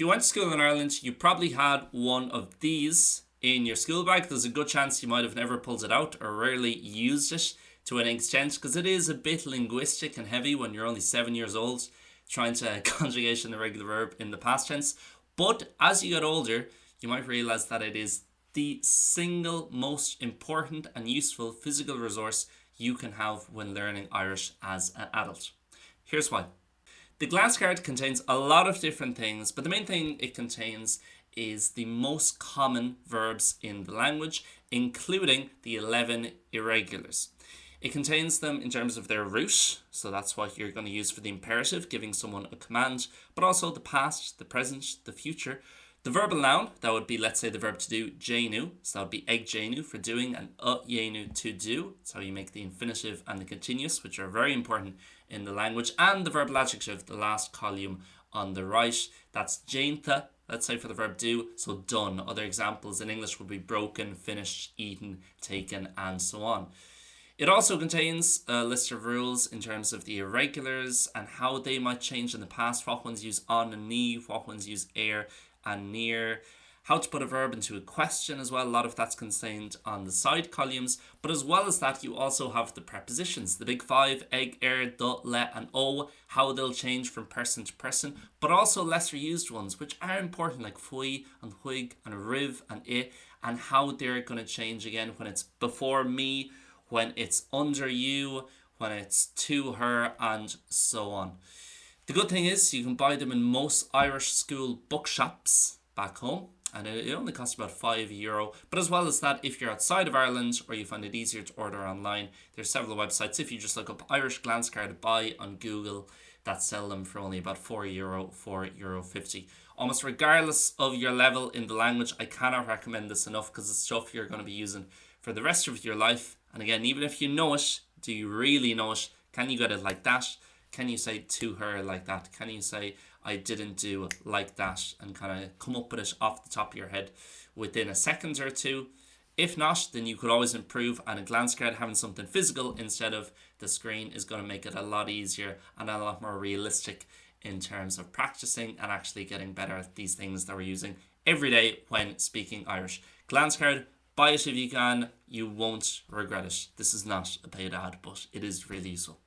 If you went to school in Ireland, you probably had one of these in your school bag. There's a good chance you might have never pulled it out or rarely used it to an extent, because it is a bit linguistic and heavy when you're only 7 years old, trying to conjugation the regular verb in the past tense. But as you get older, you might realise that it is the single most important and useful physical resource you can have when learning Irish as an adult. Here's why. The glance card contains a lot of different things, but the main thing it contains is the most common verbs in the language, including the 11 irregulars. It contains them in terms of their root, so that's what you're going to use for the imperative, giving someone a command, but also the past, the present, the future. The verbal noun, that would be, let's say, the verb to do, jenu, so that would be eg jenu for doing, and jenu to do. That's how you make the infinitive and the continuous, which are very important in the language. And the verbal adjective, the last column on the right, that's jaintha, let's say, for the verb do, so done. Other examples in English would be broken, finished, eaten, taken, and so on. It also contains a list of rules in terms of the irregulars and how they might change in the past, what ones use on and ni, what ones use air and near, how to put a verb into a question as well. A lot of that's contained on the side columns, but as well as that, you also have the prepositions, the big five, eg, do, le, and o, how they'll change from person to person, but also lesser used ones, which are important, like fui and huig and riv and I, and how they're going to change again when it's before me, when it's under you, when it's to her, and so on. The good thing is you can buy them in most Irish school bookshops back home, and it only costs about €5. But as well as that, if you're outside of Ireland or you find it easier to order online, there's several websites. If you just look up Irish glance card buy on Google, that sell them for only about €4, €4.50. Almost regardless of your level in the language, I cannot recommend this enough, because it's stuff you're going to be using for the rest of your life. And again, even if you know it, do you really know it? Can you get it like that? Can you say to her like that? Can you say I didn't do like that, and kind of come up with it off the top of your head within a second or two? If not, then you could always improve, and a glance card having something physical instead of the screen is going to make it a lot easier and a lot more realistic in terms of practicing and actually getting better at these things that we're using every day when speaking Irish. Glance card, buy it if you can. You won't regret it. This is not a paid ad, but it is really useful.